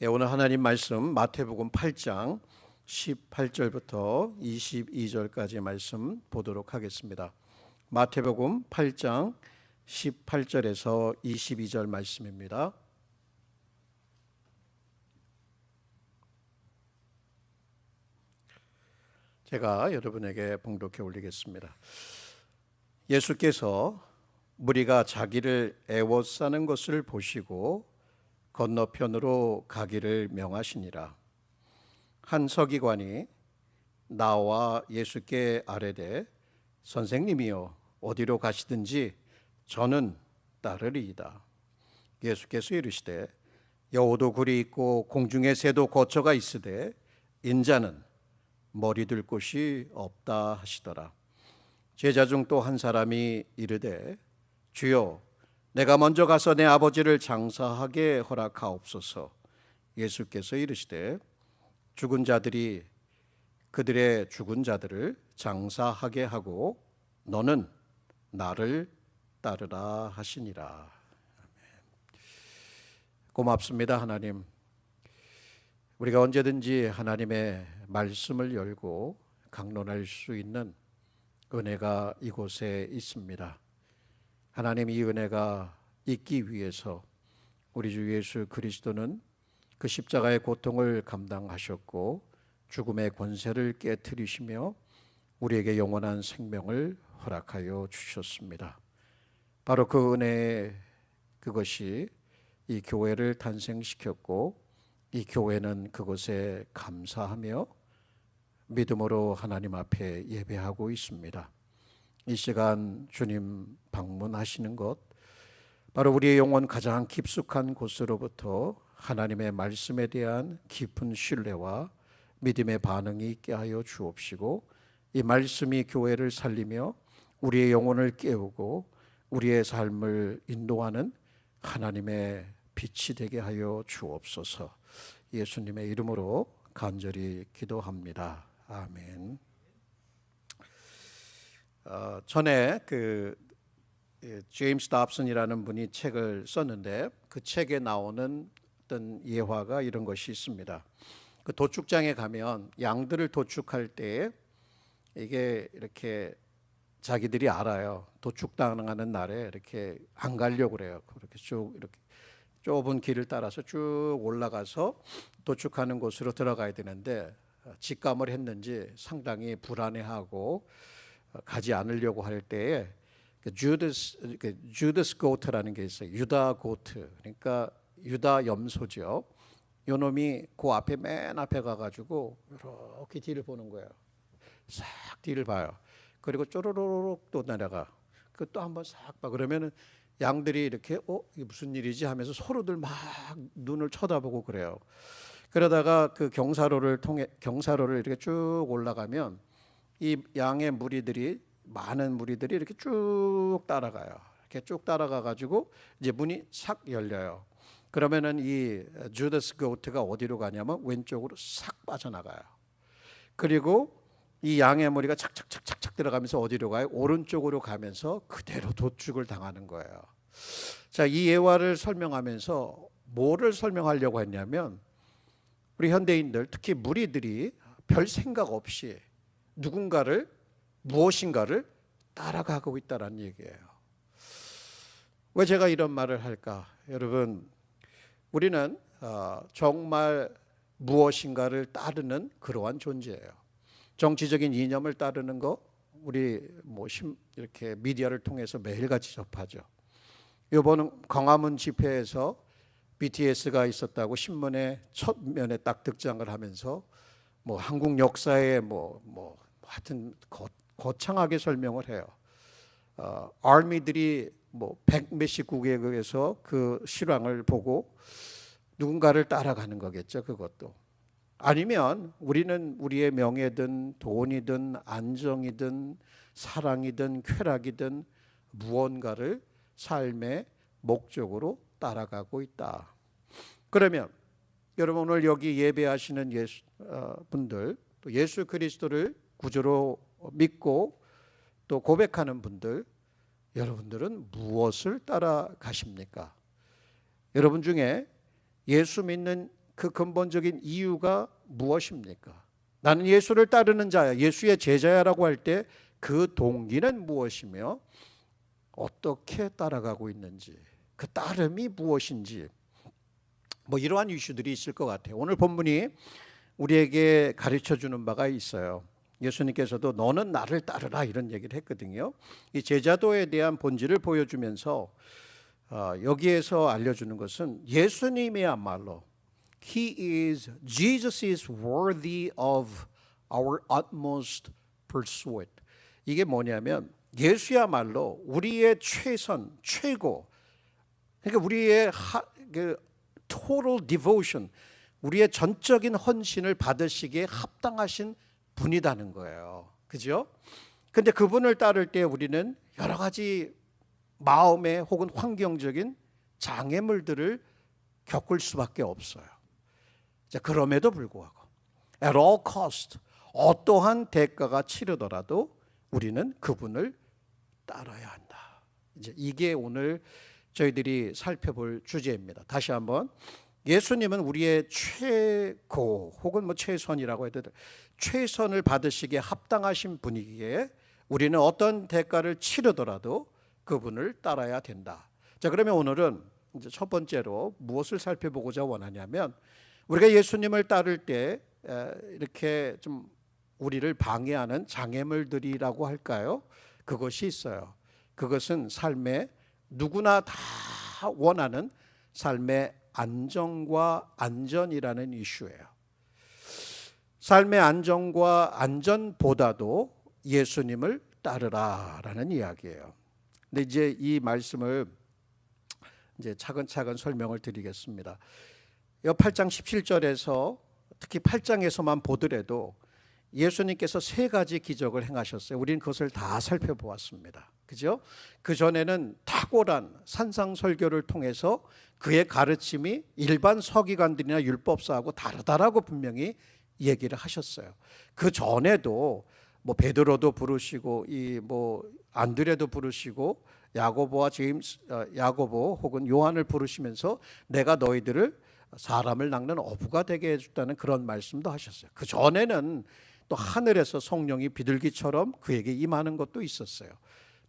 오늘 하나님 말씀 마태복음 8장 18절부터 22절까지 말씀 보도록 하겠습니다. 마태복음 8장 18절에서 22절 말씀입니다. 제가 여러분에게 봉독해 올리겠습니다. 예수께서 무리가 자기를 애워싸는 것을 보시고 건너편으로 가기를 명하시니라. 한 서기관이 나와 예수께 아뢰되 선생님이여 어디로 가시든지 저는 따르리이다. 예수께서 이르시되 여호도 굴이 있고 공중의 새도 거처가 있으되 인자는 머리 둘 곳이 없다 하시더라. 제자 중 또 한 사람이 이르되 주여 내가 먼저 가서 내 아버지를 장사하게 허락하옵소서. 예수께서 이르시되 죽은 자들이 그들의 죽은 자들을 장사하게 하고 너는 나를 따르라 하시니라. 고맙습니다. 하나님, 우리가 언제든지 하나님의 말씀을 열고 강론할 수 있는 은혜가 이곳에 있습니다. 하나님, 이 은혜가 있기 위해서 우리 주 예수 그리스도는 그 십자가의 고통을 감당하셨고 죽음의 권세를 깨뜨리시며 우리에게 영원한 생명을 허락하여 주셨습니다. 바로 그 은혜의 그것이 이 교회를 탄생시켰고 이 교회는 그것에 감사하며 믿음으로 하나님 앞에 예배하고 있습니다. 이 시간 주님 방문하시는 것, 바로 우리의 영혼 가장 깊숙한 곳으로부터 하나님의 말씀에 대한 깊은 신뢰와 믿음의 반응이 있게 하여 주옵시고 이 말씀이 교회를 살리며 우리의 영혼을 깨우고 우리의 삶을 인도하는 하나님의 빛이 되게 하여 주옵소서. 예수님의 이름으로 간절히 기도합니다. 아멘. 전에 제임스 dobson이라는 분이 책을 썼는데 그 책에 나오는 어떤 예화가 이런 것이 있습니다. 그 도축장에 가면 양들을 도축할 때 이게 이렇게 자기들이 알아요. 도축당하는 날에 이렇게 안 가려고 그래요. 그렇게 쭉 이렇게 좁은 길을 따라서 쭉 올라가서 도축하는 곳으로 들어가야 되는데 직감을 했는지 상당히 불안해하고 가지 않으려고 할 때에 주다스 고트라는 게 있어요. 유다 고트, 그러니까 유다 염소죠. 요 놈이 그 앞에 맨 앞에 가가지고 이렇게 뒤를 보는 거예요. 싹 뒤를 봐요. 그리고 쪼로로록 또 내려가. 그 또 한번 싹 봐. 그러면은 양들이 이렇게 이게 무슨 일이지 하면서 서로들 막 눈을 쳐다보고 그래요. 그러다가 그 경사로를 이렇게 쭉 올라가면 이 양의 무리들이 많은 무리들이 이렇게 쭉 따라가요. 이렇게 쭉 따라가 가지고 이제 문이 싹 열려요. 그러면은 이 주다스 고트가 어디로 가냐면 왼쪽으로 싹 빠져나가요. 그리고 이 양의 무리가 착착착착 들어가면서 어디로 가요? 오른쪽으로 가면서 그대로 도축을 당하는 거예요. 자, 이 예화를 설명하면서 뭐를 설명하려고 했냐면 우리 현대인들, 특히 무리들이 별 생각 없이 누군가를, 무엇인가를 따라가고 있다는 얘기예요. 왜 제가 이런 말을 할까? 여러분, 우리는 정말 무엇인가를 따르는 그러한 존재예요. 정치적인 이념을 따르는 거 우리 이렇게 미디어를 통해서 매일같이 접하죠. 이번 광화문 집회에서 BTS가 있었다고 신문에 첫 면에 딱 등장을 하면서 한국 역사에 하여튼 거창하게 설명을 해요. 아미들이 100몇십 국에서 그 실황을 보고 누군가를 따라가는 거겠죠. 그것도 아니면 우리는 우리의 명예든 돈이든 안정이든 사랑이든 쾌락이든 무언가를 삶의 목적으로 따라가고 있다. 그러면 여러분 오늘 여기 예배하시는 분들, 또 예수 그리스도를 구주로 믿고 또 고백하는 분들, 여러분들은 무엇을 따라가십니까? 여러분 중에 예수 믿는 그 근본적인 이유가 무엇입니까? 나는 예수를 따르는 자야, 예수의 제자야라고 할 때 그 동기는 무엇이며 어떻게 따라가고 있는지, 그 따름이 무엇인지, 뭐 이러한 이슈들이 있을 것 같아요. 오늘 본문이 우리에게 가르쳐 주는 바가 있어요. 예수님께서도 너는 나를 따르라 이런 얘기를 했거든요. 이 제자도에 대한 본질을 보여주면서 여기에서 알려주는 것은 예수님이야말로 Jesus is worthy of our utmost pursuit. 이게 뭐냐면 예수야말로 우리의 최선, 최고, 그러니까 우리의 total devotion, 우리의 전적인 헌신을 받으시기에 합당하신 분이라는 거예요. 그죠? 근데 그분을 따를 때 우리는 여러 가지 마음의 혹은 환경적인 장애물들을 겪을 수밖에 없어요. 자, 그럼에도 불구하고 at all cost, 어떠한 대가가 치르더라도 우리는 그분을 따라야 한다. 이제 이게 오늘 저희들이 살펴볼 주제입니다. 다시 한번, 예수님은 우리의 최고 혹은 뭐 최선이라고 해도 최선을 받으시기에 합당하신 분이기에 우리는 어떤 대가를 치르더라도 그분을 따라야 된다. 자, 그러면 오늘은 이제 첫 번째로 무엇을 살펴보고자 원하냐면, 우리가 예수님을 따를 때 이렇게 좀 우리를 방해하는 장애물들이라고 할까요? 그것이 있어요. 그것은 삶의 누구나 다 원하는 삶의 안정과 안전이라는 이슈예요. 삶의 안정과 안전보다도 예수님을 따르라라는 이야기예요. 근데 이제 이 말씀을 이제 차근차근 설명을 드리겠습니다. 이 8장 17절에서 특히 8장에서만 보더라도 예수님께서 세 가지 기적을 행하셨어요. 우리는 그것을 다 살펴보았습니다. 그죠? 그 전에는 탁월한 산상설교를 통해서 그의 가르침이 일반 서기관들이나 율법사하고 다르다라고 분명히 얘기를 하셨어요. 그 전에도 뭐 베드로도 부르시고 이 뭐 안드레도 부르시고 야고보와 야고보 혹은 요한을 부르시면서 내가 너희들을 사람을 낚는 어부가 되게 해줬다는 그런 말씀도 하셨어요. 그 전에는 또 하늘에서 성령이 비둘기처럼 그에게 임하는 것도 있었어요.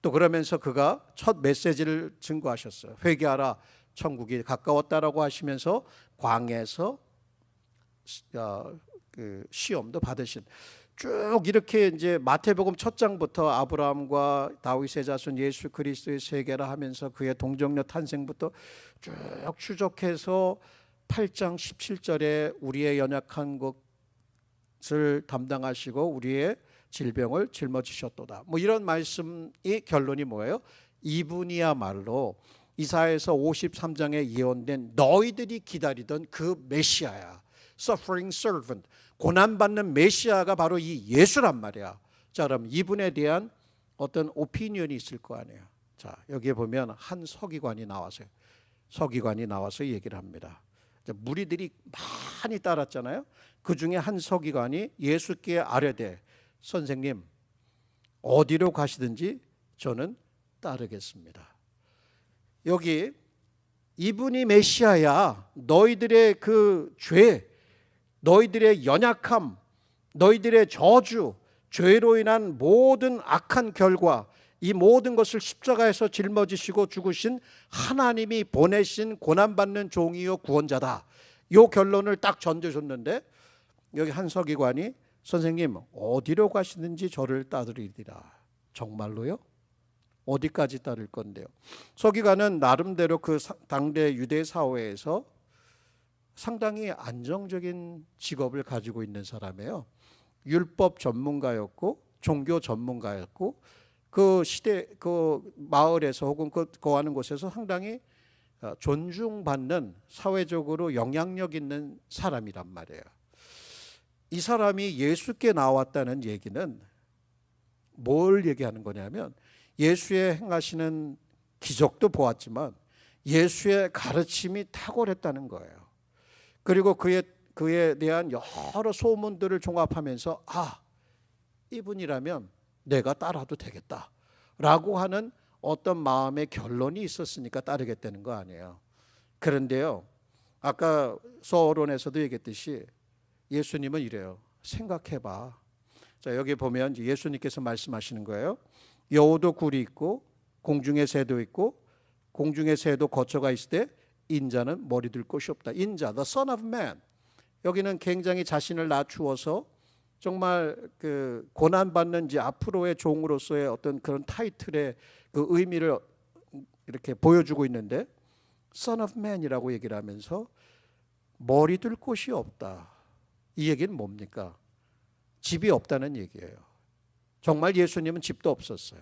또 그러면서 그가 첫 메시지를 증거하셨어요. 회개하라, 천국이 가까웠다라고 하시면서 광야에서 그 시험도 받으신, 쭉 이렇게 이제 마태복음 첫 장부터 아브라함과 다윗의 자손 예수 그리스도의 세계라 하면서 그의 동정녀 탄생부터 쭉 추적해서 8장 17절에 우리의 연약한 것을 담당하시고 우리의 질병을 짊어지셨도다. 뭐 이런 말씀이 결론이 뭐예요? 이분이야말로 이사야서 53장에 예언된 너희들이 기다리던 그 메시아야. Suffering servant, 고난받는 메시아가 바로 이 예수란 말이야. 자, 그럼 이분에 대한 어떤 오피니언이 있을 거 아니에요. 자, 여기에 보면 한 서기관이 나와서 얘기를 합니다. 무리들이 많이 따랐잖아요. 그 중에 한 서기관이 예수께 아뢰되, 선생님 어디로 가시든지 저는 따르겠습니다. 여기 이분이 메시아야. 너희들의 그 죄, 너희들의 연약함, 너희들의 저주, 죄로 인한 모든 악한 결과, 이 모든 것을 십자가에서 짊어지시고 죽으신 하나님이 보내신 고난받는 종이요 구원자다. 이 결론을 딱 던져줬는데 여기 한 서기관이 선생님 어디로 가시든지 저를 따르리라. 정말로요? 어디까지 따를 건데요? 서기관은 나름대로 그 당대 유대 사회에서 상당히 안정적인 직업을 가지고 있는 사람이에요. 율법 전문가였고 종교 전문가였고 그 시대 그 마을에서 혹은 그 거하는 곳에서 상당히 존중받는 사회적으로 영향력 있는 사람이란 말이에요. 이 사람이 예수께 나왔다는 얘기는 뭘 얘기하는 거냐면 예수의 행하시는 기적도 보았지만 예수의 가르침이 탁월했다는 거예요. 그리고 그에 대한 여러 소문들을 종합하면서 이분이라면 내가 따라도 되겠다라고 하는 어떤 마음의 결론이 있었으니까 따르겠다는 거 아니에요. 그런데요, 아까 서론에서도 얘기했듯이 예수님은 이래요. 생각해봐. 자, 여기 보면 예수님께서 말씀하시는 거예요. 여우도 굴이 있고 공중에 새도 있고 공중에 새도 거처가 있을 때 인자는 머리 들 곳이 없다. 인자, the son of man. 여기는 굉장히 자신을 낮추어서 정말 그 고난받는 이제 앞으로의 종으로서의 어떤 그런 타이틀의 그 의미를 이렇게 보여주고 있는데 son of man이라고 얘기를 하면서 머리 둘 곳이 없다. 이 얘기는 뭡니까? 집이 없다는 얘기예요. 정말 예수님은 집도 없었어요.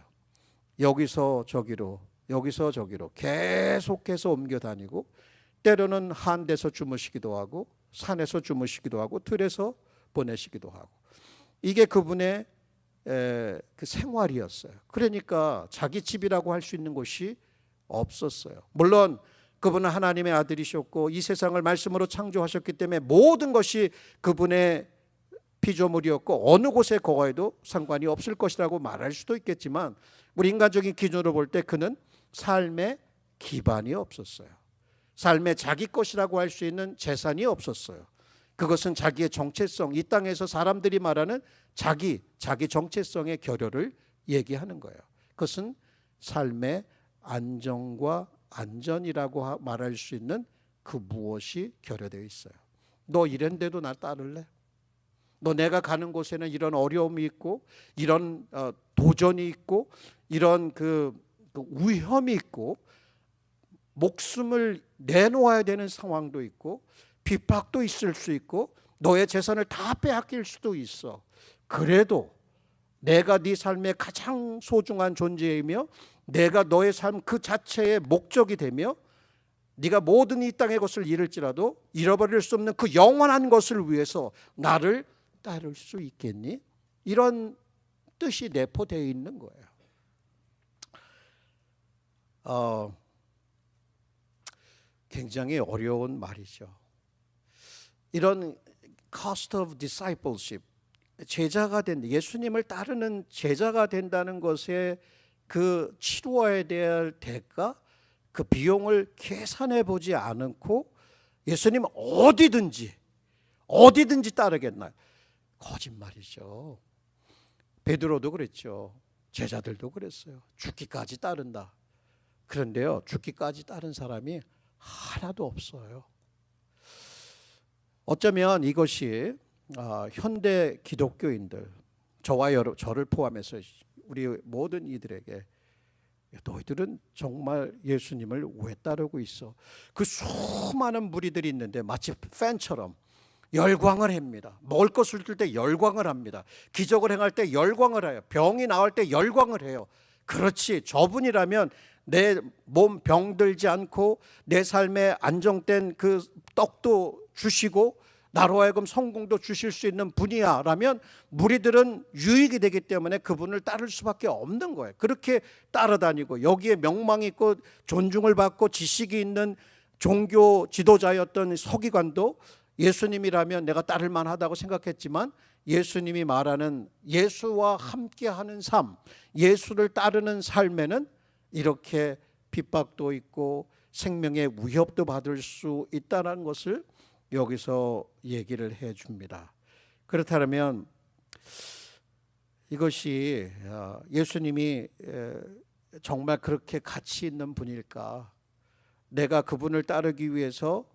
여기서 저기로 여기서 저기로 계속해서 옮겨 다니고 때로는 한 데서 주무시기도 하고 산에서 주무시기도 하고 들에서 보내시기도 하고 이게 그분의 그 생활이었어요. 그러니까 자기 집이라고 할 수 있는 곳이 없었어요. 물론 그분은 하나님의 아들이셨고 이 세상을 말씀으로 창조하셨기 때문에 모든 것이 그분의 피조물이었고 어느 곳에 거하여도 상관이 없을 것이라고 말할 수도 있겠지만 우리 인간적인 기준으로 볼 때 그는 삶의 기반이 없었어요. 삶의 자기 것이라고 할 수 있는 재산이 없었어요. 그것은 자기의 정체성, 이 땅에서 사람들이 말하는 자기 정체성의 결여를 얘기하는 거예요. 그것은 삶의 안정과 안전이라고 말할 수 있는 그 무엇이 결여되어 있어요. 너 이런데도 날 따를래? 너 내가 가는 곳에는 이런 어려움이 있고 이런 도전이 있고 이런 그 위험이 있고 목숨을 내놓아야 되는 상황도 있고 핍박도 있을 수 있고 너의 재산을 다 빼앗길 수도 있어. 그래도 내가 네 삶의 가장 소중한 존재이며 내가 너의 삶 그 자체의 목적이 되며 네가 모든 이 땅의 것을 잃을지라도 잃어버릴 수 없는 그 영원한 것을 위해서 나를 따를 수 있겠니? 이런 뜻이 내포되어 있는 거예요. 굉장히 어려운 말이죠. 이런 cost of discipleship, 제자가 된다, 예수님을 따르는 제자가 된다는 것에 그 치루어야 될 대가, 그 비용을 계산해 보지 않고 예수님 어디든지 따르겠나요? 거짓말이죠. 베드로도 그랬죠. 제자들도 그랬어요. 죽기까지 따른다. 그런데요, 죽기까지 따른 사람이 하나도 없어요. 어쩌면 이것이 현대 기독교인들, 저와 저를 포함해서 우리 모든 이들에게 너희들은 정말 예수님을 왜 따르고 있어? 그 수많은 무리들이 있는데 마치 팬처럼 열광을 합니다. 먹을 것을 줄 때 열광을 합니다. 기적을 행할 때 열광을 해요. 병이 나을 때 열광을 해요. 그렇지, 저분이라면 내 몸 병들지 않고 내 삶에 안정된 그 떡도 주시고 나로 하여금 성공도 주실 수 있는 분이야 라면 무리들은 유익이 되기 때문에 그분을 따를 수밖에 없는 거예요. 그렇게 따라다니고 여기에 명망이 있고 존중을 받고 지식이 있는 종교 지도자였던 서기관도 예수님이라면 내가 따를 만하다고 생각했지만 예수님이 말하는 예수와 함께하는 삶, 예수를 따르는 삶에는 이렇게 핍박도 있고 생명의 위협도 받을 수 있다는 것을 여기서 얘기를 해 줍니다. 그렇다면 이것이 예수님이 정말 그렇게 가치 있는 분일까? 내가 그분을 따르기 위해서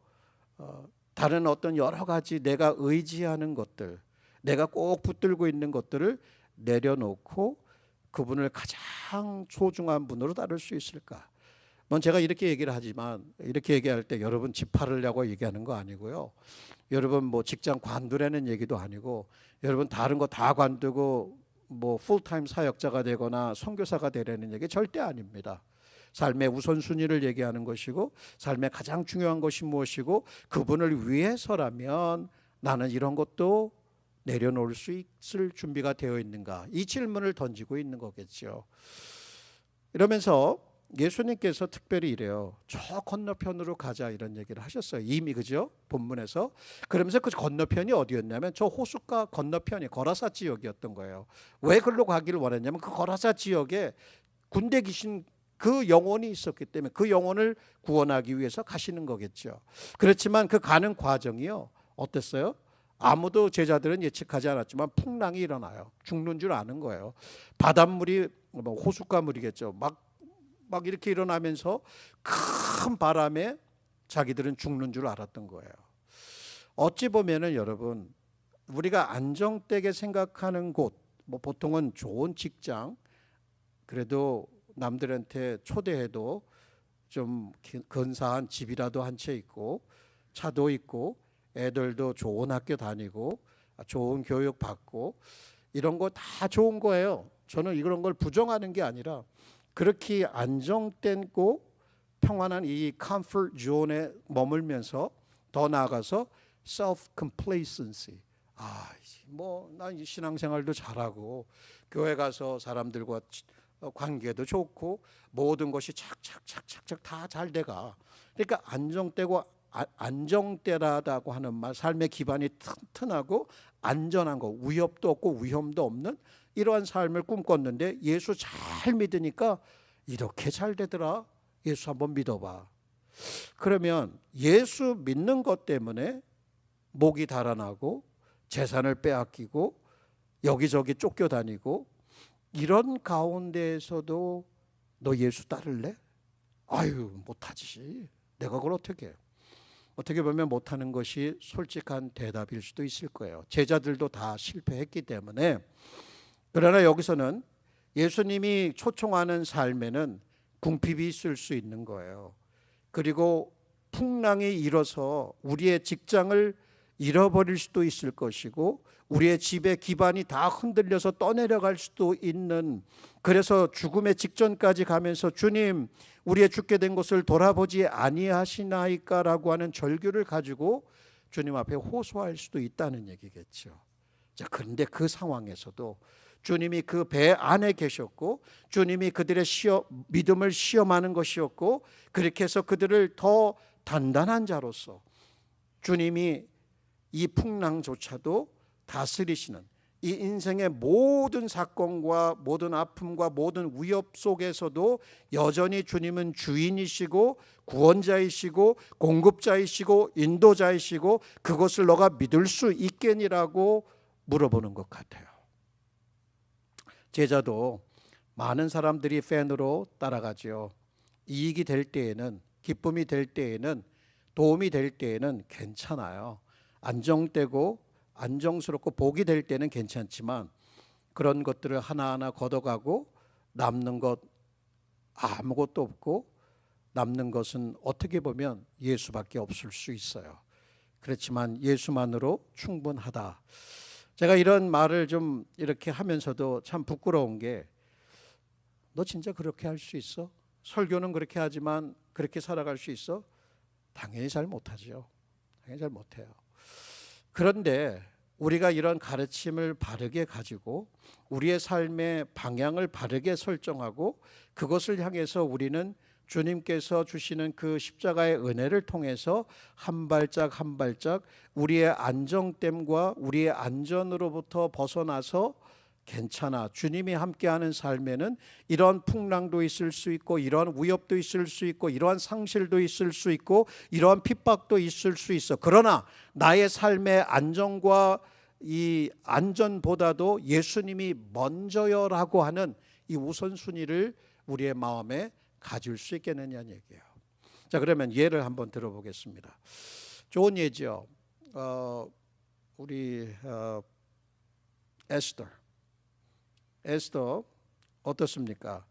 다른 어떤 여러 가지 내가 의지하는 것들, 내가 꼭 붙들고 있는 것들을 내려놓고 그분을 가장 소중한 분으로 따를 수 있을까? 제가 이렇게 얘기를 하지만 이렇게 얘기할 때 여러분 집 팔으려고 얘기하는 거 아니고요. 여러분 뭐 직장 관두라는 얘기도 아니고 여러분 다른 거 다 관두고 뭐 풀타임 사역자가 되거나 선교사가 되라는 얘기 절대 아닙니다. 삶의 우선순위를 얘기하는 것이고 삶의 가장 중요한 것이 무엇이고 그분을 위해서라면 나는 이런 것도 내려놓을 수 있을 준비가 되어 있는가? 이 질문을 던지고 있는 거겠죠. 이러면서 예수님께서 특별히 이래요. 저 건너편으로 가자 이런 얘기를 하셨어요. 이미 그죠? 본문에서. 그러면서 그 건너편이 어디였냐면 저 호숫가 건너편이 거라사 지역이었던 거예요. 왜 그걸로 가기를 원했냐면 그 거라사 지역에 군대 귀신 그 영혼이 있었기 때문에 그 영혼을 구원하기 위해서 가시는 거겠죠. 그렇지만 그 가는 과정이요, 어땠어요? 아무도 제자들은 예측하지 않았지만 풍랑이 일어나요. 죽는 줄 아는 거예요. 바닷물이 뭐 호숫가물이겠죠. 막 이렇게 일어나면서 큰 바람에 자기들은 죽는 줄 알았던 거예요. 어찌 보면은 여러분, 우리가 안정되게 생각하는 곳, 뭐 보통은 좋은 직장, 그래도 남들한테 초대해도 좀 근사한 집이라도 한 채 있고, 차도 있고, 애들도 좋은 학교 다니고, 좋은 교육 받고, 이런 거 다 좋은 거예요. 저는 이런 걸 부정하는 게 아니라 그렇게 안정되고 평안한 이 컴포트 존에 머물면서 더 나아가서 self complacency, 난 신앙생활도 잘하고 교회 가서 사람들과 관계도 좋고 모든 것이 착착착착착 다 잘 돼가. 그러니까 안정되라고 하는 말, 삶의 기반이 튼튼하고 안전한 거, 위협도 없고 위험도 없는 이러한 삶을 꿈꿨는데 예수 잘 믿으니까 이렇게 잘 되더라. 예수 한번 믿어봐. 그러면 예수 믿는 것 때문에 목이 달아나고 재산을 빼앗기고 여기저기 쫓겨다니고 이런 가운데에서도 너 예수 따를래? 아유, 못하지. 내가 그걸 어떻게 해? 어떻게 보면 못하는 것이 솔직한 대답일 수도 있을 거예요. 제자들도 다 실패했기 때문에. 그러나 여기서는 예수님이 초청하는 삶에는 궁핍이 있을 수 있는 거예요. 그리고 풍랑이 일어서 우리의 직장을 잃어버릴 수도 있을 것이고 우리의 집의 기반이 다 흔들려서 떠내려갈 수도 있는, 그래서 죽음의 직전까지 가면서 주님 우리의 죽게 된 것을 돌아보지 아니하시나이까라고 하는 절규를 가지고 주님 앞에 호소할 수도 있다는 얘기겠죠. 자, 그런데 그 상황에서도 주님이 그 배 안에 계셨고 주님이 그들의 믿음을 시험하는 것이었고 그렇게 해서 그들을 더 단단한 자로서 주님이 이 풍랑조차도 다스리시는, 이 인생의 모든 사건과 모든 아픔과 모든 위협 속에서도 여전히 주님은 주인이시고 구원자이시고 공급자이시고 인도자이시고 그것을 너가 믿을 수 있겠니라고 물어보는 것 같아요. 제자도 많은 사람들이 팬으로 따라가죠. 이익이 될 때에는, 기쁨이 될 때에는, 도움이 될 때에는 괜찮아요. 안정되고 안정스럽고 복이 될 때는 괜찮지만 그런 것들을 하나하나 걷어가고 남는 것 아무것도 없고 남는 것은 어떻게 보면 예수밖에 없을 수 있어요. 그렇지만 예수만으로 충분하다. 제가 이런 말을 좀 이렇게 하면서도 참 부끄러운 게, 너 진짜 그렇게 할 수 있어? 설교는 그렇게 하지만 그렇게 살아갈 수 있어? 당연히 잘 못하죠. 당연히 잘 못해요. 그런데 우리가 이런 가르침을 바르게 가지고 우리의 삶의 방향을 바르게 설정하고 그것을 향해서 우리는 주님께서 주시는 그 십자가의 은혜를 통해서 한 발짝 한 발짝 우리의 안정됨과 우리의 안전으로부터 벗어나서 괜찮아, 주님이 함께하는 삶에는 이러한 풍랑도 있을 수 있고 이러한 위협도 있을 수 있고 이러한 상실도 있을 수 있고 이러한 핍박도 있을 수 있어. 그러나 나의 삶의 안정과 이 안전보다도 예수님이 먼저요라고 하는 이 우선순위를 우리의 마음에 가질 수 있겠느냐는 얘기예요. 자, 그러면 예를 한번 들어보겠습니다. 좋은 예죠. 우리 에스더 어떻습니까?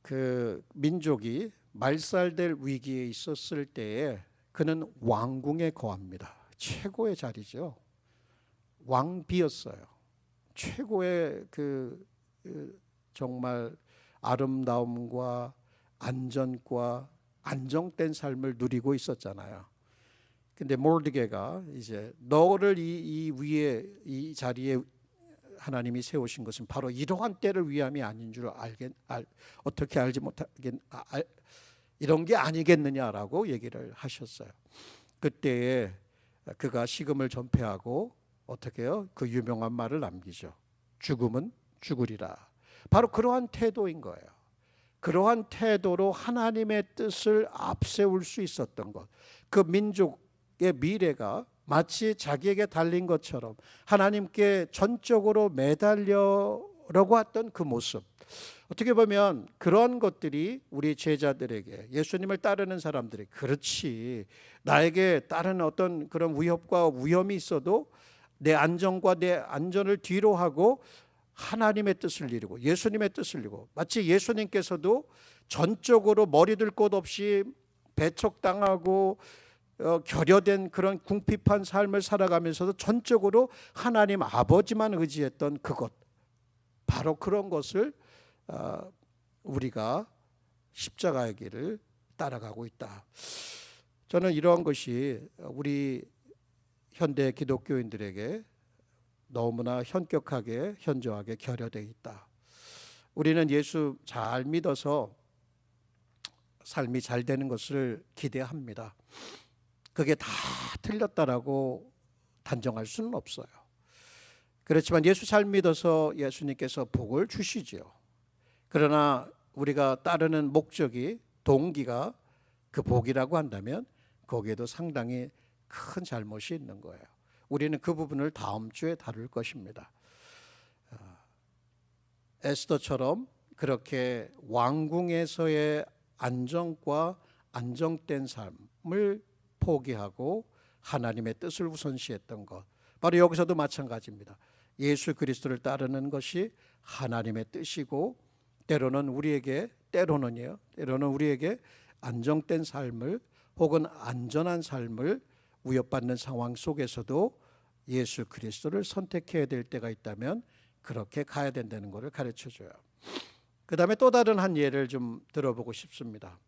그 민족이 말살될 위기에 있었을 때에 그는 왕궁에 거합니다. 최고의 자리죠. 왕비였어요. 최고의 그 정말 아름다움과 안전과 안정된 삶을 누리고 있었잖아요. 근데 모르드게가 이제 너를 이 위에 이 자리에 하나님이 세우신 것은 바로 이러한 때를 위함이 아닌 줄 어떻게 알지 못하겠 이런 게 아니겠느냐라고 얘기를 하셨어요. 그때에 그가 식음을 전폐하고 어떻게 해요? 그 유명한 말을 남기죠. 죽음은 죽으리라. 바로 그러한 태도인 거예요. 그러한 태도로 하나님의 뜻을 앞세울 수 있었던 것, 그 민족의 미래가 마치 자기에게 달린 것처럼 하나님께 전적으로 매달려라고 했던 그 모습, 어떻게 보면 그런 것들이 우리 제자들에게, 예수님을 따르는 사람들이, 그렇지, 나에게 다른 어떤 그런 위협과 위험이 있어도 내 안정과 내 안전을 뒤로 하고 하나님의 뜻을 이루고 예수님의 뜻을 이루고, 마치 예수님께서도 전적으로 머리 들 곳 없이 배척당하고 결여된 그런 궁핍한 삶을 살아가면서도 전적으로 하나님 아버지만 의지했던 그것, 바로 그런 것을 우리가 십자가의 길을 따라가고 있다. 저는 이러한 것이 우리 현대 기독교인들에게 너무나 현격하게 현저하게 결여되어 있다. 우리는 예수 잘 믿어서 삶이 잘 되는 것을 기대합니다. 그게 다 틀렸다라고 단정할 수는 없어요. 그렇지만 예수 잘 믿어서 예수님께서 복을 주시지요. 그러나 우리가 따르는 목적이, 동기가 그 복이라고 한다면 거기에도 상당히 큰 잘못이 있는 거예요. 우리는 그 부분을 다음 주에 다룰 것입니다. 에스더처럼 그렇게 왕궁에서의 안정과 안정된 삶을 포기하고 하나님의 뜻을 우선시했던 것, 바로 여기서도 마찬가지입니다. 예수 그리스도를 따르는 것이 하나님의 뜻이고, 때로는 우리에게 안정된 삶을 혹은 안전한 삶을 위협받는 상황 속에서도 예수 그리스도를 선택해야 될 때가 있다면 그렇게 가야 된다는 것을 가르쳐줘요. 그 다음에 또 다른 한 예를 좀 들어보고 싶습니다.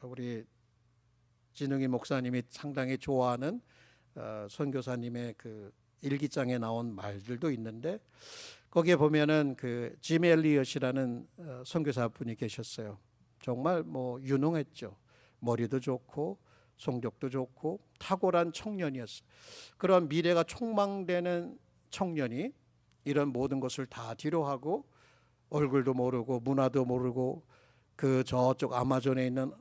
우리 진웅이 목사님이 상당히 좋아하는 선교사님의 그 일기장에 나온 말들도 있는데, 거기에 보면은 그 짐 엘리엇이라는 선교사분이 계셨어요. 정말 뭐 유능했죠. 머리도 좋고 성격도 좋고 탁월한 청년이었어요. 그런 미래가 촉망되는 청년이 이런 모든 것을 다 뒤로하고 얼굴도 모르고 문화도 모르고 그 저쪽 아마존에 있는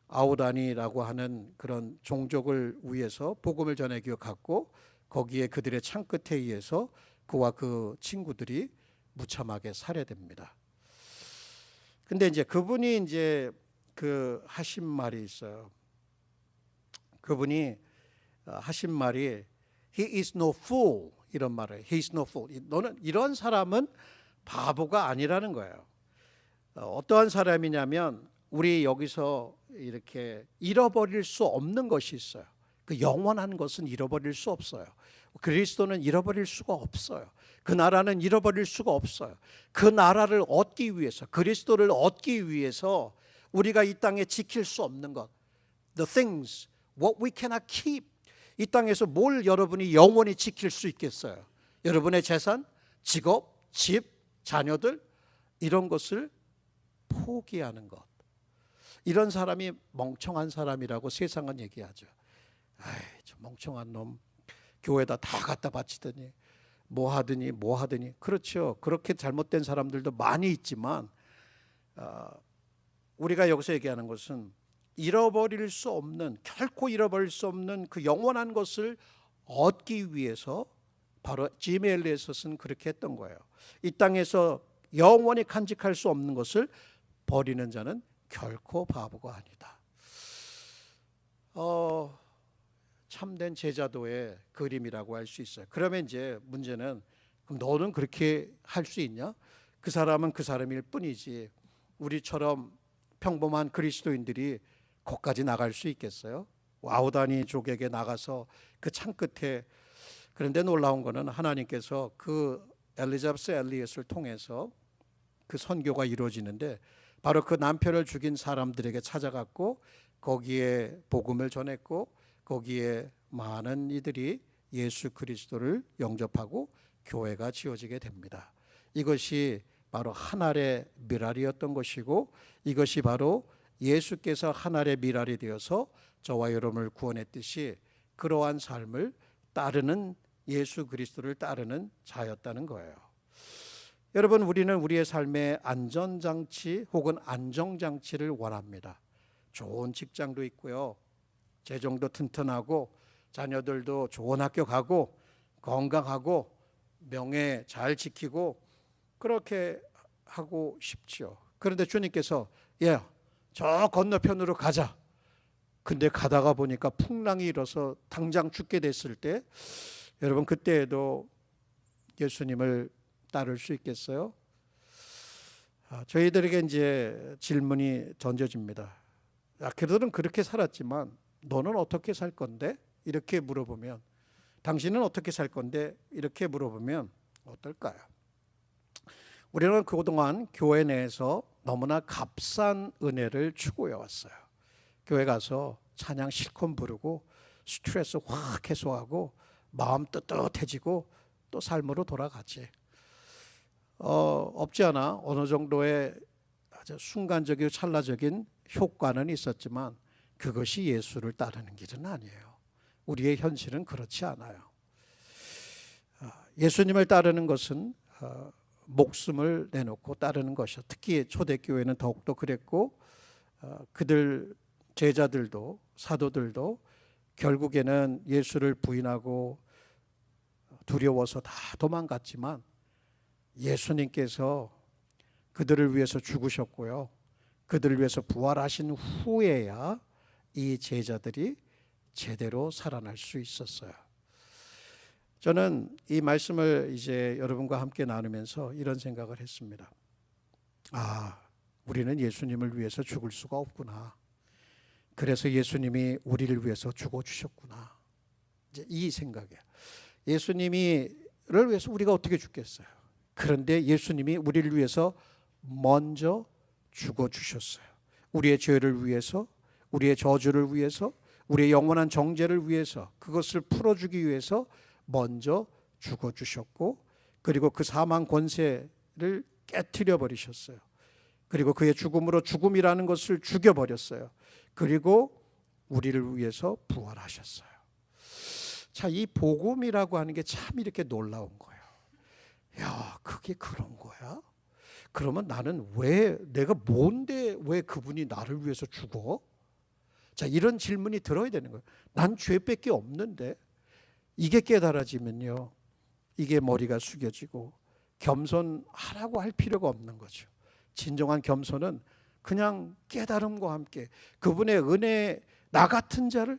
아우다니라고 하는 그런 종족을 위해서 복음을 전하기 갖고, 거기에 그들의 창끝에 의해서 그와 그 친구들이 무참하게 살해됩니다. 근데 이제 그분이 이제 그 하신 말이 있어요. 그분이 하신 말이 He is no fool, 이런 말을. He is no fool. 너는, 이런 사람은 바보가 아니라는 거예요. 어떠한 사람이냐면, 우리 여기서 이렇게 잃어버릴 수 없는 것이 있어요. 그 영원한 것은 잃어버릴 수 없어요. 그리스도는 잃어버릴 수가 없어요. 그 나라는 잃어버릴 수가 없어요. 그 나라를 얻기 위해서, 그리스도를 얻기 위해서 우리가 이 땅에 지킬 수 없는 것, the things what we cannot keep. 이 땅에서 뭘 여러분이 영원히 지킬 수 있겠어요? 여러분의 재산, 직업, 집, 자녀들, 이런 것을 포기하는 것. 이런 사람이 멍청한 사람이라고 세상은 얘기하죠. 아이, 저 멍청한 놈, 교회에다 다 갖다 바치더니 뭐 하더니. 그렇죠. 그렇게 잘못된 사람들도 많이 있지만, 우리가 여기서 얘기하는 것은 결코 잃어버릴 수 없는 그 영원한 것을 얻기 위해서, 바로 짐 엘리엇은 그렇게 했던 거예요. 이 땅에서 영원히 간직할 수 없는 것을 버리는 자는 결코 바보가 아니다. 참된 제자도의 그림이라고 할 수 있어요. 그러면 이제 문제는, 그럼 너는 그렇게 할 수 있냐? 그 사람은 그 사람일 뿐이지 우리처럼 평범한 그리스도인들이 거기까지 나갈 수 있겠어요? 아우다니 족에게 나가서 그 창 끝에. 그런데 놀라운 거는 하나님께서 그 엘리자베스 엘리엇을 통해서 그 선교가 이루어지는데, 바로 그 남편을 죽인 사람들에게 찾아갔고 거기에 복음을 전했고, 거기에 많은 이들이 예수 그리스도를 영접하고 교회가 지어지게 됩니다. 이것이 바로 하늘의 미랄이었던 것이고, 이것이 바로 예수께서 하늘의 미랄이 되어서 저와 여러분을 구원했듯이 그러한 삶을 따르는, 예수 그리스도를 따르는 자였다는 거예요. 여러분, 우리는 우리의 삶의 안전장치 혹은 안정장치를 원합니다. 좋은 직장도 있고요, 재정도 튼튼하고, 자녀들도 좋은 학교 가고, 건강하고, 명예 잘 지키고, 그렇게 하고 싶지요. 그런데 주님께서 저 건너편으로 가자. 근데 가다가 보니까 풍랑이 일어서 당장 죽게 됐을 때, 여러분, 그때에도 예수님을 따를 수 있겠어요? 저희들에게 이제 질문이 던져집니다. 그들은 그렇게 살았지만 너는 어떻게 살 건데? 이렇게 물어보면, 당신은 어떻게 살 건데? 이렇게 물어보면 어떨까요? 우리는 그동안 교회 내에서 너무나 값싼 은혜를 추구해 왔어요. 교회 가서 찬양 실컷 부르고 스트레스 확 해소하고 마음 뜨뜻해지고 또 삶으로 돌아가지. 없지 않아 어느 정도의 아주 순간적이고 찰나적인 효과는 있었지만 그것이 예수를 따르는 길은 아니에요. 우리의 현실은 그렇지 않아요. 예수님을 따르는 것은 목숨을 내놓고 따르는 것이요. 특히 초대교회는 더욱더 그랬고, 그들 제자들도 사도들도 결국에는 예수를 부인하고 두려워서 다 도망갔지만 예수님께서 그들을 위해서 죽으셨고요, 그들을 위해서 부활하신 후에야 이 제자들이 제대로 살아날 수 있었어요. 저는 이 말씀을 이제 여러분과 함께 나누면서 이런 생각을 했습니다. 우리는 예수님을 위해서 죽을 수가 없구나. 그래서 예수님이 우리를 위해서 죽어주셨구나. 이제 이 생각이에요. 예수님이를 위해서 우리가 어떻게 죽겠어요? 그런데 예수님이 우리를 위해서 먼저 죽어주셨어요. 우리의 죄를 위해서, 우리의 저주를 위해서, 우리의 영원한 정죄를 위해서, 그것을 풀어주기 위해서 먼저 죽어주셨고, 그리고 그 사망 권세를 깨트려 버리셨어요. 그리고 그의 죽음으로 죽음이라는 것을 죽여버렸어요. 그리고 우리를 위해서 부활하셨어요. 자, 이 복음이라고 하는 게 참 이렇게 놀라운 거예요. 그게 그런 거야? 그러면 나는 내가 뭔데 왜 그분이 나를 위해서 죽어? 자, 이런 질문이 들어야 되는 거예요. 난 죄밖에 없는데. 이게 깨달아지면요, 이게 머리가 숙여지고 겸손하라고 할 필요가 없는 거죠. 진정한 겸손은 그냥 깨달음과 함께 그분의 은혜, 나 같은 자를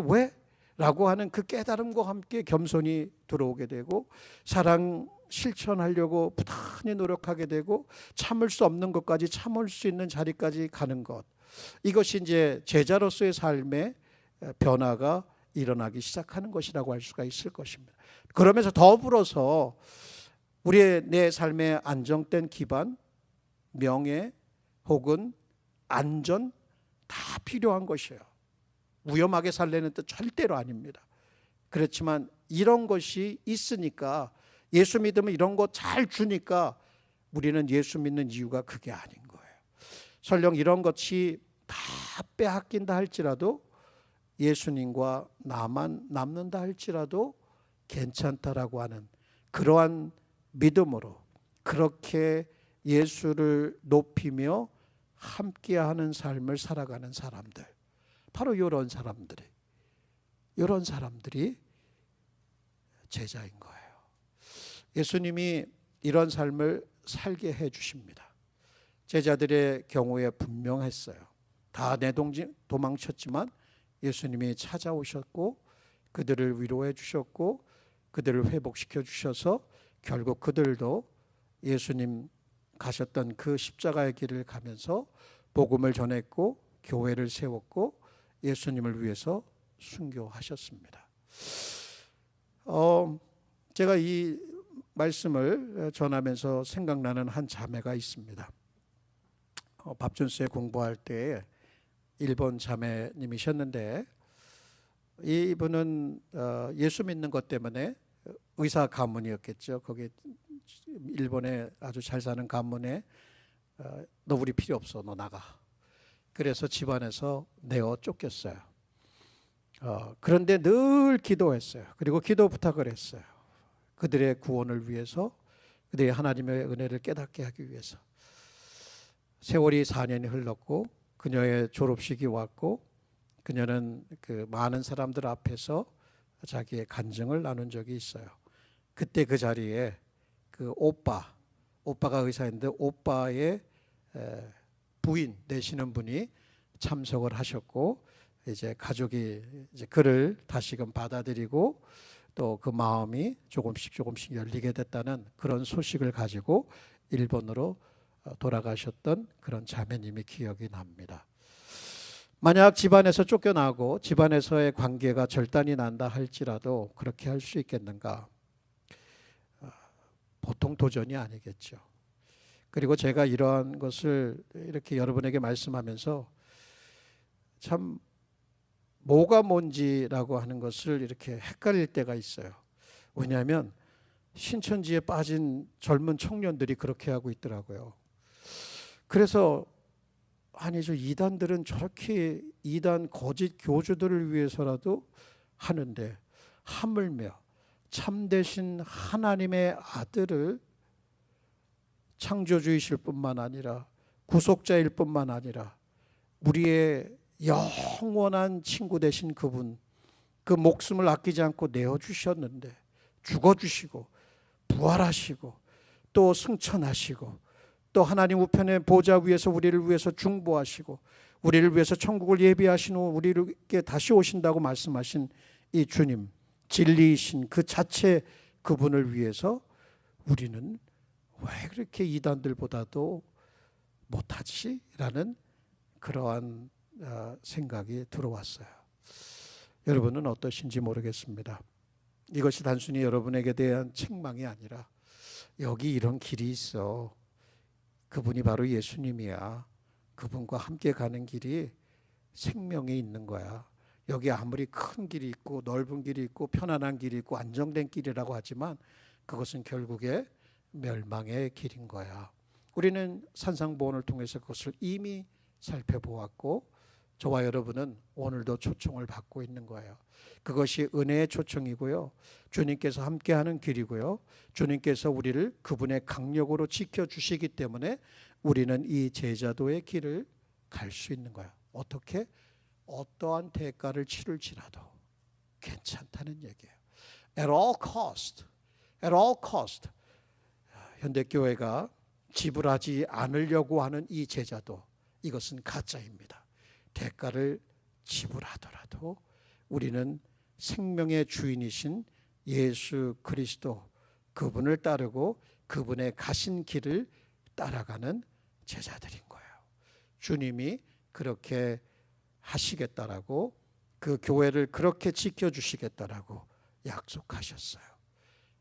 왜? 라고 하는 그 깨달음과 함께 겸손이 들어오게 되고, 사랑 실천하려고 부단히 노력하게 되고, 참을 수 없는 것까지 참을 수 있는 자리까지 가는 것, 이것이 이제 제자로서의 삶의 변화가 일어나기 시작하는 것이라고 할 수가 있을 것입니다. 그러면서 더불어서 우리의 내 삶의 안정된 기반, 명예 혹은 안전 다 필요한 것이에요. 위험하게 살려는 뜻 절대로 아닙니다. 그렇지만 이런 것이 있으니까, 예수 믿으면 이런 거 잘 주니까 우리는 예수 믿는 이유가 그게 아닌 거예요. 설령 이런 것이 다 빼앗긴다 할지라도, 예수님과 나만 남는다 할지라도 괜찮다라고 하는 그러한 믿음으로 그렇게 예수를 높이며 함께하는 삶을 살아가는 사람들, 바로 이런 사람들이 제자인 거예요. 예수님이 이런 삶을 살게 해 주십니다. 제자들의 경우에 분명했어요. 다 도망쳤지만 예수님이 찾아오셨고 그들을 위로해 주셨고 그들을 회복시켜 주셔서 결국 그들도 예수님 가셨던 그 십자가의 길을 가면서 복음을 전했고 교회를 세웠고 예수님을 위해서 순교하셨습니다. 제가 이 말씀을 전하면서 생각나는 한 자매가 있습니다. 밥준스에 공부할 때 일본 자매님이셨는데, 이분은 예수 믿는 것 때문에 의사 가문이었겠죠. 거기 일본에 아주 잘 사는 가문에 너 우리 필요 없어, 너 나가. 그래서 집안에서 내어 쫓겼어요. 그런데 늘 기도했어요. 그리고 기도 부탁을 했어요. 그들의 구원을 위해서, 그들이 하나님의 은혜를 깨닫게 하기 위해서. 세월이 4년이 흘렀고 그녀의 졸업식이 왔고 그녀는 그 많은 사람들 앞에서 자기의 간증을 나눈 적이 있어요. 그때 그 자리에 그 오빠가 의사인데 오빠의 부인 되시는 분이 참석을 하셨고 이제 가족이 이제 그를 다시금 받아들이고 또 그 마음이 조금씩 열리게 됐다는 그런 소식을 가지고 일본으로 돌아가셨던 그런 자매님이 기억이 납니다. 만약 집안에서 쫓겨나고 집안에서의 관계가 절단이 난다 할지라도 그렇게 할 수 있겠는가? 보통 도전이 아니겠죠. 그리고 제가 이러한 것을 이렇게 여러분에게 말씀하면서 참 뭐가 뭔지라고 하는 것을 이렇게 헷갈릴 때가 있어요. 왜냐하면 신천지에 빠진 젊은 청년들이 그렇게 하고 있더라고요. 그래서 아니 저 이단들은 저렇게 이단 거짓 교주들을 위해서라도 하는데 하물며 참되신 하나님의 아들을 창조주이실 뿐만 아니라 구속자일 뿐만 아니라 우리의 영원한 친구 되신 그분, 그 목숨을 아끼지 않고 내어주셨는데 죽어주시고 부활하시고 또 승천하시고 또 하나님 우편의 보좌 위에서 우리를 위해서 중보하시고 우리를 위해서 천국을 예비하신 후 우리에게 다시 오신다고 말씀하신 이 주님, 진리이신 그 자체 그분을 위해서 우리는 왜 그렇게 이단들보다도 못하지? 라는 그러한 생각이 들어왔어요. 여러분은 어떠신지 모르겠습니다. 이것이 단순히 여러분에게 대한 책망이 아니라 여기 이런 길이 있어. 그분이 바로 예수님이야. 그분과 함께 가는 길이 생명이 있는 거야. 여기 아무리 큰 길이 있고 넓은 길이 있고 편안한 길이 있고 안정된 길이라고 하지만 그것은 결국에 멸망의 길인 거야. 우리는 산상보훈을 통해서 그것을 이미 살펴보았고 저와 여러분은 오늘도 초청을 받고 있는 거예요. 그것이 은혜의 초청이고요. 주님께서 함께하는 길이고요. 주님께서 우리를 그분의 강력으로 지켜주시기 때문에 우리는 이 제자도의 길을 갈 수 있는 거예요. 어떻게? 어떠한 대가를 치를지라도 괜찮다는 얘기예요. At all cost. At all cost. 현대교회가 지불하지 않으려고 하는 이 제자도 이것은 가짜입니다. 대가를 지불하더라도 우리는 생명의 주인이신 예수 그리스도 그분을 따르고 그분의 가신 길을 따라가는 제자들인 거예요. 주님이 그렇게 하시겠다라고 그 교회를 그렇게 지켜주시겠다라고 약속하셨어요.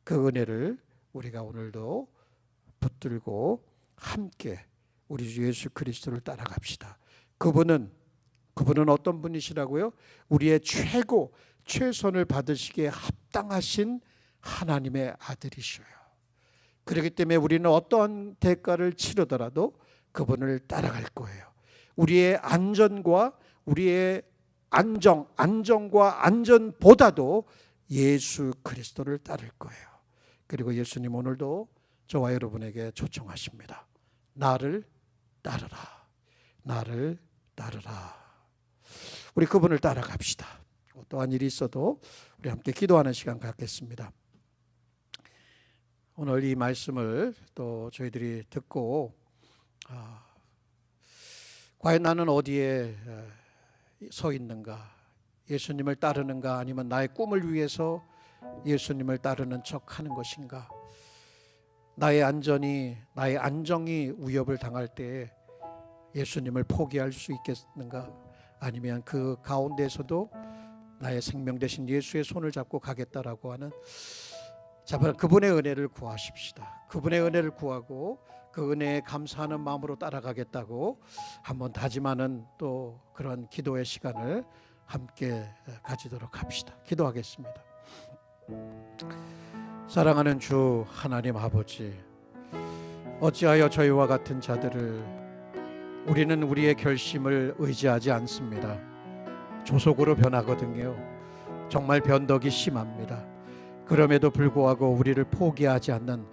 그 은혜를 우리가 오늘도 붙들고 함께 우리 주 예수 그리스도를 따라갑시다. 그분은 어떤 분이시라고요? 우리의 최선을 받으시기에 합당하신 하나님의 아들이셔요. 그렇기 때문에 우리는 어떠한 대가를 치르더라도 그분을 따라갈 거예요. 우리의 안전과 우리의 안정과 안전보다도 예수 그리스도를 따를 거예요. 그리고 예수님 오늘도 저와 여러분에게 초청하십니다. 나를 따르라. 나를 따르라. 우리 그분을 따라갑시다. 어떠한 일이 있어도 우리 함께 기도하는 시간 갖겠습니다. 오늘 이 말씀을 또 저희들이 듣고 과연 나는 어디에 서 있는가? 예수님을 따르는가? 아니면 나의 꿈을 위해서 예수님을 따르는 척 하는 것인가? 나의 안전이, 나의 안정이 위협을 당할 때 예수님을 포기할 수 있겠는가? 아니면 그 가운데서도 나의 생명 대신 예수의 손을 잡고 가겠다라고 하는 그분의 은혜를 구하십시다. 그분의 은혜를 구하고 그 은혜에 감사하는 마음으로 따라가겠다고 한번 다짐하는 또 그런 기도의 시간을 함께 가지도록 합시다. 기도하겠습니다. 사랑하는 주 하나님 아버지, 어찌하여 저희와 같은 자들을 우리는 우리의 결심을 의지하지 않습니다. 조속으로 변하거든요. 정말 변덕이 심합니다. 그럼에도 불구하고 우리를 포기하지 않는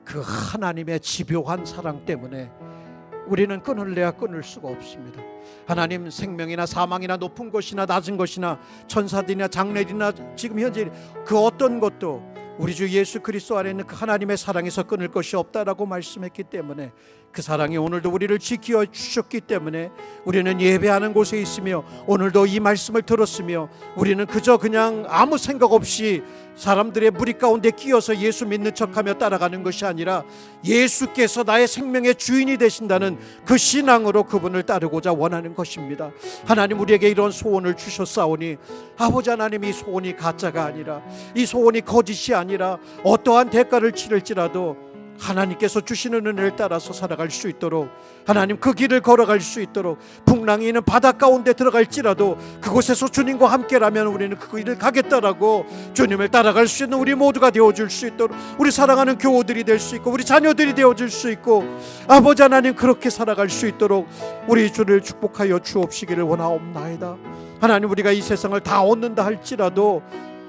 그 하나님의 집요한 사랑 때문에 우리는 끊을래야 끊을 수가 없습니다. 하나님, 생명이나 사망이나 높은 곳이나 낮은 곳이나 천사들이나 장례리나 지금 현재 그 어떤 것도 우리 주 예수 그리스도 안에 있는 그 하나님의 사랑에서 끊을 것이 없다라고 말씀했기 때문에, 그 사랑이 오늘도 우리를 지켜 주셨기 때문에 우리는 예배하는 곳에 있으며 오늘도 이 말씀을 들었으며 우리는 그저 그냥 아무 생각 없이 사람들의 무리 가운데 끼어서 예수 믿는 척하며 따라가는 것이 아니라 예수께서 나의 생명의 주인이 되신다는 그 신앙으로 그분을 따르고자 원하는 것입니다. 하나님, 우리에게 이런 소원을 주셨사오니 아버지 하나님, 이 소원이 가짜가 아니라, 이 소원이 거짓이 아니라 어떠한 대가를 치를지라도 하나님께서 주시는 은혜를 따라서 살아갈 수 있도록, 하나님 그 길을 걸어갈 수 있도록, 풍랑이 있는 바다 가운데 들어갈지라도 그곳에서 주님과 함께라면 우리는 그 길을 가겠다라고 주님을 따라갈 수 있는 우리 모두가 되어줄 수 있도록, 우리 사랑하는 교우들이 될 수 있고 우리 자녀들이 되어줄 수 있고, 아버지 하나님 그렇게 살아갈 수 있도록 우리 주를 축복하여 주옵시기를 원하옵나이다. 하나님, 우리가 이 세상을 다 얻는다 할지라도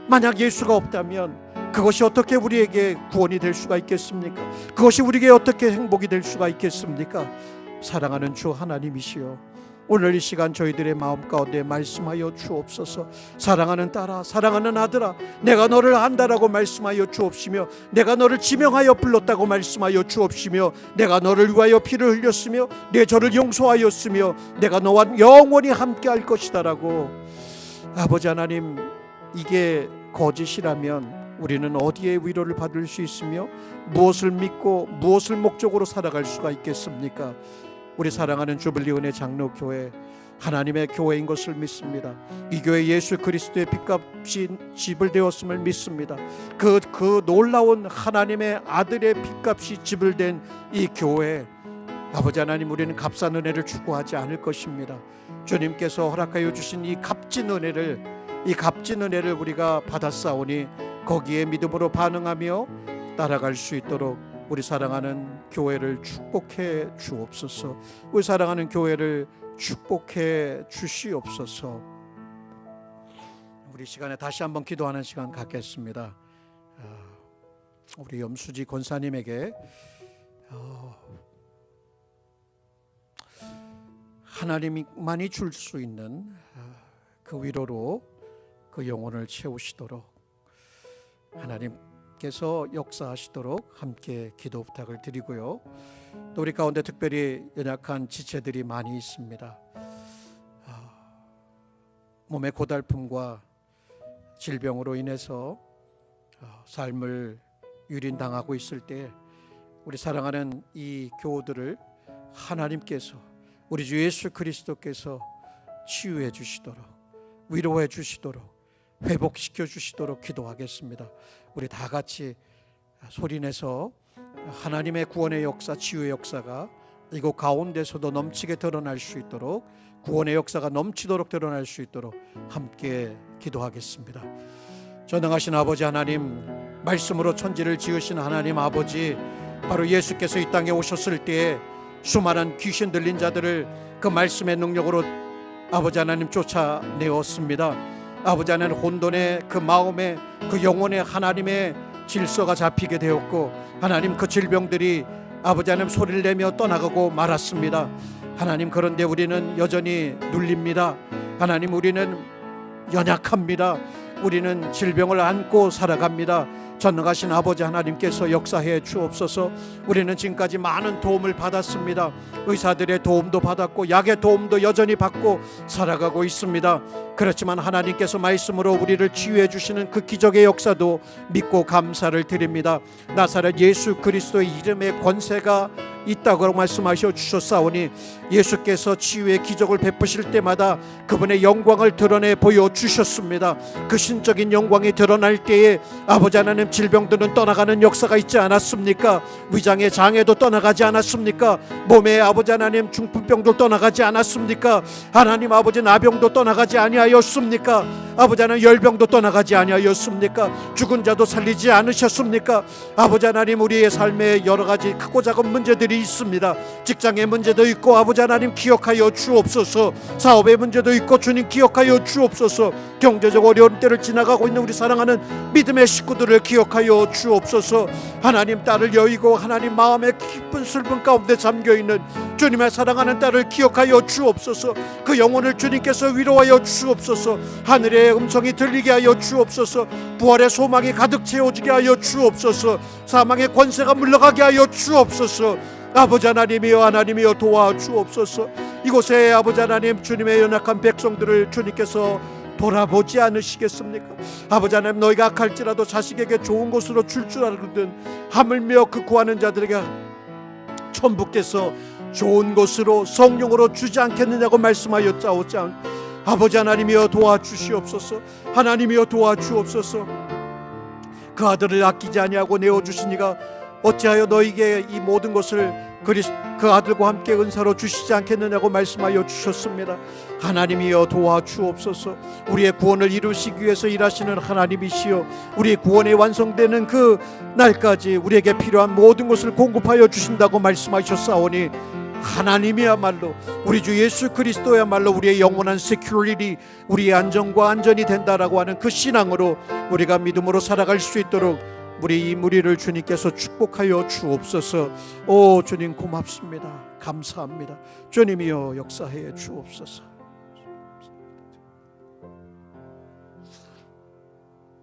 만약 예수가 없다면 그것이 어떻게 우리에게 구원이 될 수가 있겠습니까? 그것이 우리에게 어떻게 행복이 될 수가 있겠습니까? 사랑하는 주 하나님이시여, 오늘 이 시간 저희들의 마음 가운데 말씀하여 주옵소서. 사랑하는 딸아, 사랑하는 아들아, 내가 너를 안다라고 말씀하여 주옵시며, 내가 너를 지명하여 불렀다고 말씀하여 주옵시며, 내가 너를 위하여 피를 흘렸으며 내 죄를 용서하였으며 내가 너와 영원히 함께할 것이다라고. 아버지 하나님, 이게 거짓이라면 우리는 어디에 위로를 받을 수 있으며 무엇을 믿고 무엇을 목적으로 살아갈 수가 있겠습니까? 우리 사랑하는 주빌리 은혜 장로교회, 하나님의 교회인 것을 믿습니다. 이 교회 예수 그리스도의 핏값이 지불되었음을 믿습니다. 그 놀라운 하나님의 아들의 핏값이 지불된 이 교회, 아버지 하나님, 우리는 값싼 은혜를 추구하지 않을 것입니다. 주님께서 허락하여 주신 이 값진 은혜를 우리가 받았사오니 거기에 믿음으로 반응하며 따라갈 수 있도록 우리 사랑하는 교회를 축복해 주옵소서. 우리 사랑하는 교회를 축복해 주시옵소서. 우리 시간에 다시 한번 기도하는 시간 갖겠습니다. 우리 염수지 권사님에게 하나님만이 줄 수 있는 그 위로로 그 영혼을 채우시도록 하나님께서 역사하시도록 함께 기도 부탁을 드리고요. 또 우리 가운데 특별히 연약한 지체들이 많이 있습니다. 몸의 고달픔과 질병으로 인해서 삶을 유린당하고 있을 때 우리 사랑하는 이 교우들을 하나님께서, 우리 주 예수 그리스도께서 치유해 주시도록, 위로해 주시도록, 회복시켜 주시도록 기도하겠습니다. 우리 다 같이 소리내서 하나님의 구원의 역사, 치유의 역사가 이곳 가운데서도 넘치게 드러날 수 있도록, 구원의 역사가 넘치도록 드러날 수 있도록 함께 기도하겠습니다. 전능하신 아버지 하나님, 말씀으로 천지를 지으신 하나님 아버지, 바로 예수께서 이 땅에 오셨을 때에 수많은 귀신 들린 자들을 그 말씀의 능력으로 아버지 하나님 쫓아내었습니다. 아버지 하나님, 혼돈의 그 마음에, 그 영혼의 하나님의 질서가 잡히게 되었고, 하나님 그 질병들이 아버지 하나님 소리를 내며 떠나가고 말았습니다. 하나님, 그런데 우리는 여전히 눌립니다. 하나님, 우리는 연약합니다. 우리는 질병을 안고 살아갑니다. 전능하신 아버지 하나님께서 역사해 주옵소서. 우리는 지금까지 많은 도움을 받았습니다. 의사들의 도움도 받았고 약의 도움도 여전히 받고 살아가고 있습니다. 그렇지만 하나님께서 말씀으로 우리를 치유해 주시는 그 기적의 역사도 믿고 감사를 드립니다. 나사렛 예수 그리스도의 이름에 권세가 있다고 말씀하셔 주셨사오니 예수께서 치유의 기적을 베푸실 때마다 그분의 영광을 드러내 보여주셨습니다. 그 신적인 영광이 드러날 때에 아버지 하나님, 질병들은 떠나가는 역사가 있지 않았습니까? 위장의 장애도 떠나가지 않았습니까? 몸에 아버지 하나님 중풍병도 떠나가지 않았습니까? 하나님 아버지, 나병도 떠나가지 아니하였습니까? 아버지 하나님, 열병도 떠나가지 아니하였습니까? 죽은 자도 살리지 않으셨습니까? 아버지 하나님, 우리의 삶에 여러 가지 크고 작은 문제들이 문제들이 있습니다. 직장의 문제도 있고 아버지 하나님 기억하여 주옵소서. 사업의 문제도 있고 주님 기억하여 주옵소서. 경제적 어려운 때를 지나가고 있는 우리 사랑하는 믿음의 식구들을 기억하여 주옵소서. 하나님 딸을 여의고 하나님 마음의 깊은 슬픔 가운데 잠겨있는 주님의 사랑하는 딸을 기억하여 주옵소서. 그 영혼을 주님께서 위로하여 주옵소서. 하늘의 음성이 들리게 하여 주옵소서. 부활의 소망이 가득 채워지게 하여 주옵소서. 사망의 권세가 물러가게 하여 주옵소서. 아버지 하나님이여, 하나님이여 도와주옵소서. 이곳에 아버지 하나님 주님의 연약한 백성들을 주님께서 돌아보지 않으시겠습니까? 아버지 하나님, 너희가 악할지라도 자식에게 좋은 것으로 줄 알거든 하물며 그 구하는 자들에게 천부께서 좋은 것으로 성령으로 주지 않겠느냐고 말씀하였자오자. 아버지 하나님이여 도와주시옵소서. 하나님이여 도와주옵소서. 그 아들을 아끼지 아니하고 내어주시니가 어찌하여 너에게 이 모든 것을 그 아들과 함께 은사로 주시지 않겠느냐고 말씀하여 주셨습니다. 하나님이여 도와주옵소서. 우리의 구원을 이루시기 위해서 일하시는 하나님이시여, 우리의 구원이 완성되는 그 날까지 우리에게 필요한 모든 것을 공급하여 주신다고 말씀하셨사오니 하나님이야말로 우리 주 예수 그리스도야말로 우리의 영원한 세큐리티, 우리의 안정과 안전이 된다라고 하는 그 신앙으로 우리가 믿음으로 살아갈 수 있도록 우리 이 무리를 주님께서 축복하여 주옵소서. 오 주님 고맙습니다. 감사합니다. 주님이여 역사해 주옵소서.